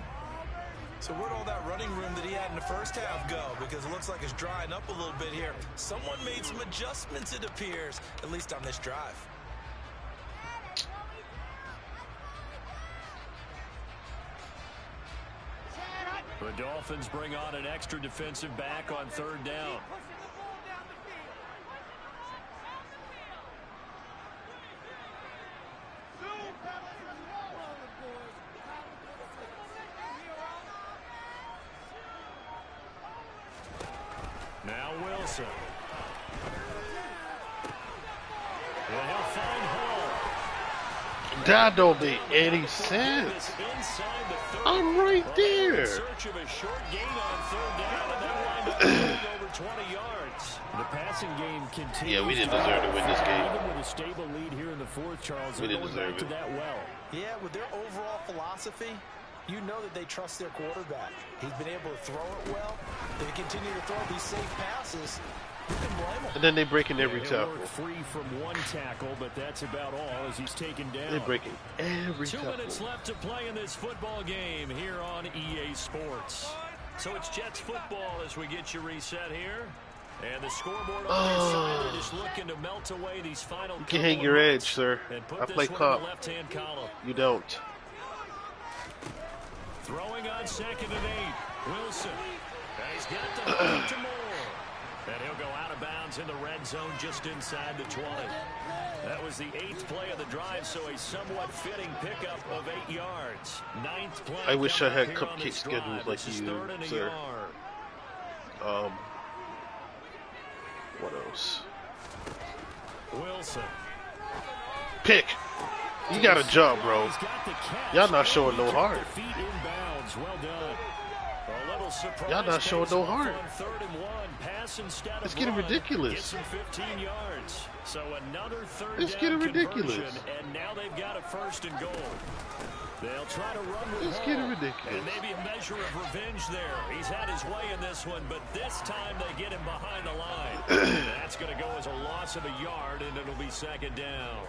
So where'd all that running room that he had in the first half go? Because it looks like it's drying up a little bit here. Someone made some adjustments, it appears, at least on this drive. The Dolphins bring on an extra defensive back on 3rd down. Now Wilson. And he'll find Hall. That don't make any sense. I'm right there. The passing game continues. Yeah, we didn't deserve to win this game. Even with a stable lead here in the fourth, Charles, we didn't deserve it. That well. Yeah, with their overall philosophy, you know that they trust their quarterback. He's been able to throw it well. They continue to throw these safe passes. You can blame them. And then they breaking every tackle. Free from one tackle, but that's about all as he's taken down. They're breaking every tackle. 2 minutes left to play in this football game here on EA Sports. So it's Jets football as we get you reset here. And the scoreboard on your side, they're just looking to melt away these final. You can hang your edge, sir. I play cop. Left-hand column. You don't. Throwing on 2nd and 8. Wilson. And he's got to move to Moore. And he'll go out of bounds in the red zone just inside the 20. That was the 8th play of the drive, so a somewhat fitting pickup of 8 yards. 9th play. I wish I had cupcake schedules like you, sir. What else? Wilson. Pick. You got a job, bro. Y'all not showing no heart. Well done. Y'all not showing no heart. It's getting ridiculous. Gets him 15 yards. So another third it's getting ridiculous. And now they've got a 1st and goal. They'll try to run with It's getting ridiculous. And maybe a measure of revenge there. He's had his way in this one, but this time they get him behind the line. That's going to go as a loss of a yard, and it'll be 2nd down.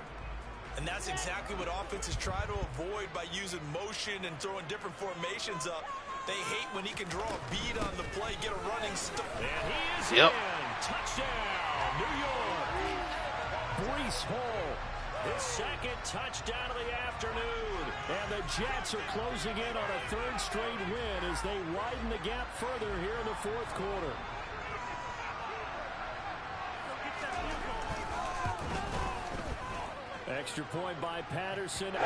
And that's exactly what offenses try to avoid by using motion and throwing different formations up. They hate when he can draw a bead on the play, get a running start. And he is in. Touchdown, New York. Breece Hall, his 2nd touchdown of the afternoon. And the Jets are closing in on a 3rd straight win as they widen the gap further here in the 4th quarter. Extra point by Patterson. Up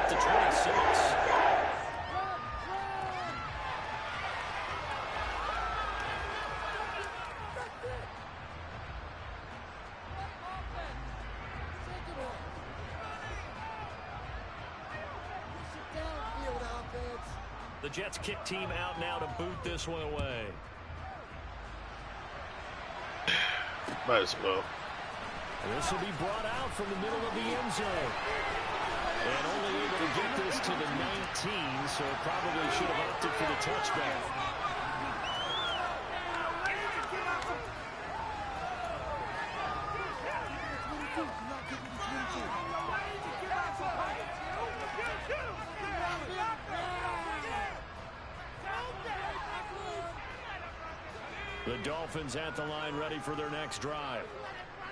to 26. The Jets kick team out now to boot this one away. Might as well. This will be brought out from the middle of the end zone. And only able to get this to the 19, so probably should have opted for the touchback. The Dolphins at the line ready for their next drive.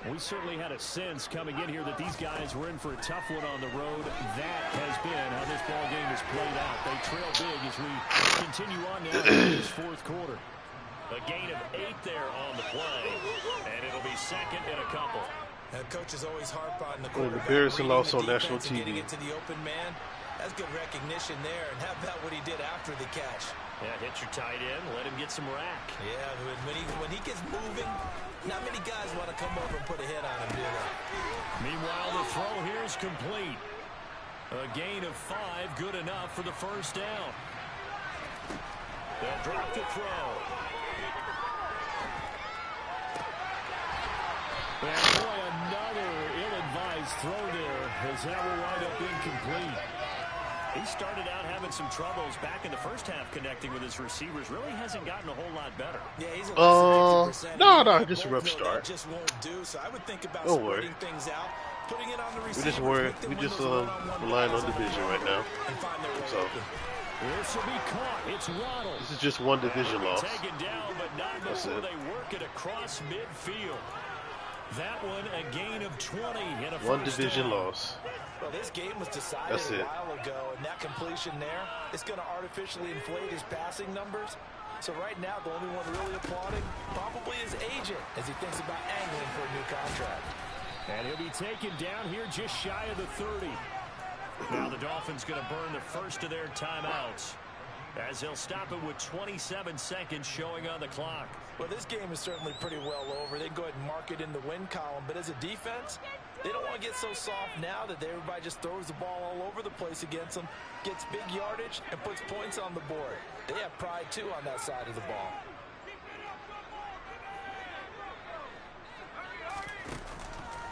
We certainly had a sense coming in here that these guys were in for a tough one on the road. That has been how this ball game has played out. They trail big as we continue on now in this 4th quarter. A gain of 8 there on the play, and it'll be 2nd and a couple. Coaches always harp on the quarterback. The Bears lost on national TV. Getting it to the open man. That's good recognition there. And how about what he did after the catch? Yeah, hit your tight end, let him get some rack. Yeah, when he gets moving, not many guys want to come over and put a hit on him, do they? Meanwhile, the throw here is complete. A gain of 5, good enough for the 1st down. They'll drop the throw. And boy, another ill-advised throw there as that will wind up incomplete. He started out having some troubles back in the first half connecting with his receivers. Really hasn't gotten a whole lot better. Yeah, he's no, just a rough start. Just won't do. So I would think about Don't worry. things out, putting it on the We just relying on division right now. So this will be caught. It's Waddle. This is just one division loss. Taken down, but not before they work it across midfield. That one a gain of 20 in a one division loss. Well, this game was decided a while ago, and that completion there is going to artificially inflate his passing numbers. So right now, the only one really applauding probably his agent as he thinks about angling for a new contract. And he'll be taken down here just shy of the 30. Now the Dolphins going to burn the first of their timeouts as they'll stop it with 27 seconds showing on the clock. Well, this game is certainly pretty well over. They can go ahead and mark it in the win column, but as a defense, They don't want to get so soft now that everybody just throws the ball all over the place against them, gets big yardage, and puts points on the board. They have pride, too, on that side of the ball.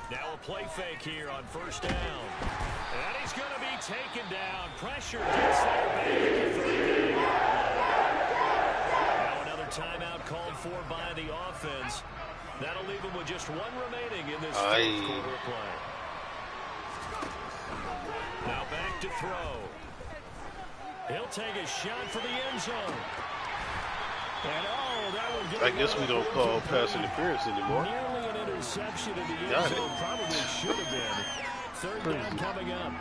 Now a play fake here on first down. And he's going to be taken down. Pressure gets there back at the 3. Now another timeout called for by the offense. That'll leave him with just one remaining in this fourth quarter of play. Now back to throw. He'll take a shot for the end zone. And I guess we don't call pass interference anymore. Nearly an interception in the end zone. Probably should have been. Third down coming up.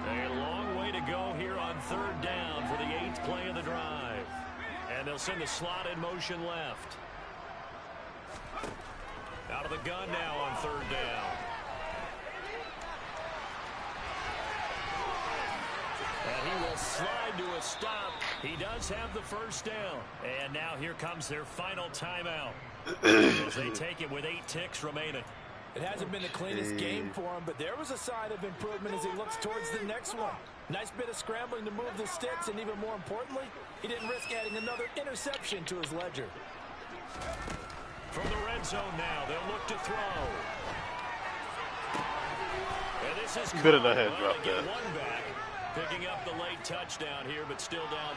A long way to go here on third down for the 8th play of the drive. And they'll send the slot in motion left. Out of the gun now on third down. And he will slide to a stop. He does have the first down. And now here comes their final timeout. As they take it with 8 ticks remaining. It hasn't been the cleanest game for him, but there was a sign of improvement as he looks towards the next one. Nice bit of scrambling to move the sticks, and even more importantly, he didn't risk adding another interception to his ledger. From the red zone now, they'll look to throw. And this is better not have dropped that. One back, picking up the late touchdown here, but still down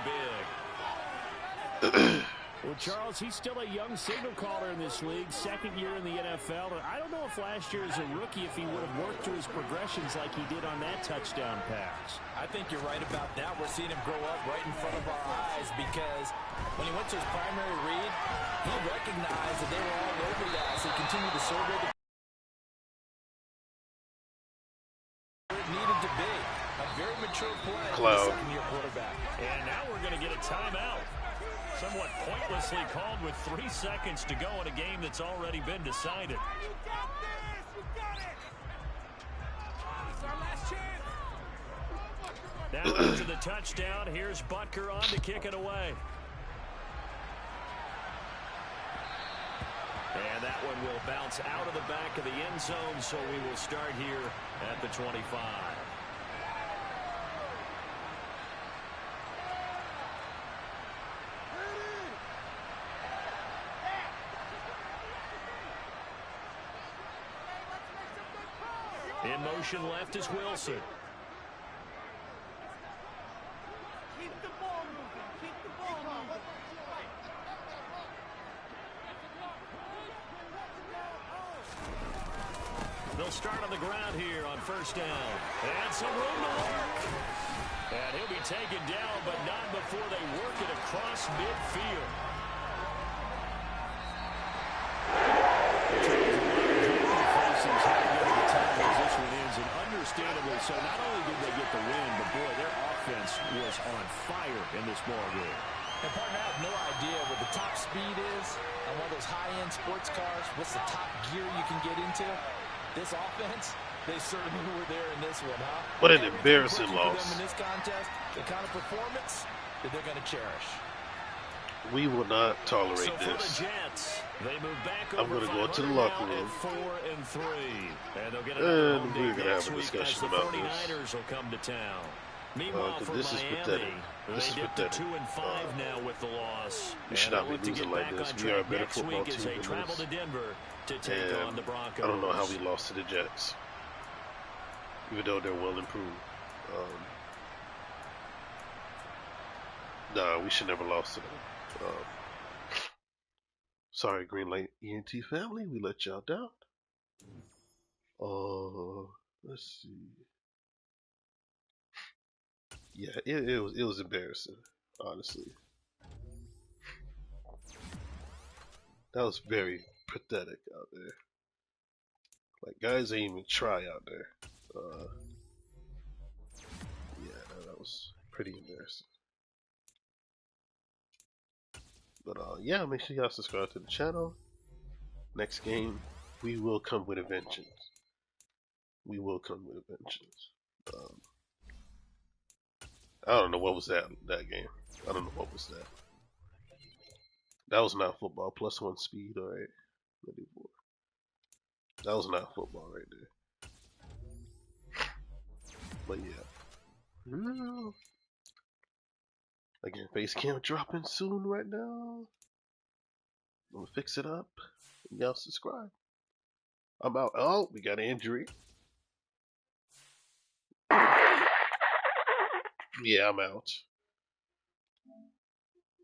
big. Well, Charles, he's still a young signal caller in this league, second year in the NFL. And I don't know if last year as a rookie, if he would have worked through his progressions like he did on that touchdown pass. I think you're right about that. We're seeing him grow up right in front of our eyes because when he went to his primary read, he recognized that they were all over the guys. He continued to survey the where it needed to be. A very mature play for the second-year quarterback. And now we're going to get a timeout. Somewhat pointlessly called with 3 seconds to go in a game that's already been decided. You got this! You got it! It's our last chance! Now after the touchdown, here's Butker on to kick it away. And that one will bounce out of the back of the end zone, so we will start here at the 25. In motion left is Wilson. Keep the ball moving. Keep the ball moving. They'll start on the ground here on first down. And some room to work. And he'll be taken down, but not before they work it across midfield. Understandably so. Not only did they get the win, but boy, their offense was on fire in this ball game. And partner, I have no idea what the top speed is on one of those high-end sports cars. What's the top gear you can get into? This offense, they certainly were there in this one, huh? What an embarrassing loss. In this contest, the kind of performance that they're going to cherish. We will not tolerate this. Jets, they move back I'm going to go to the locker room. 4-3. And they'll get And we're going to have a discussion about this. 49ers will come to town. Meanwhile, for this is Miami, pathetic. This is they pathetic. To 2-5 now with the loss. We should not be losing like this. We are a better football team than travel this. to Denver to take on the Broncos. I don't know how we lost to the Jets, even though they're well improved. Nah, we should never lost to them. Sorry, Light ENT family, we let y'all down. Let's see. Yeah, it was embarrassing, honestly. That was very pathetic out there. Like, guys ain't even try out there. Yeah, that was pretty embarrassing. But yeah, make sure y'all subscribe to the channel. Next game, we will come with a vengeance. We will come with a vengeance. I don't know what was that game. I don't know what was that. That was not football. +1 speed, alright. That was not football right there. But yeah. Again, face cam dropping soon right now. I'm gonna fix it up. Y'all subscribe. I'm out. Oh, we got an injury. Yeah, I'm out.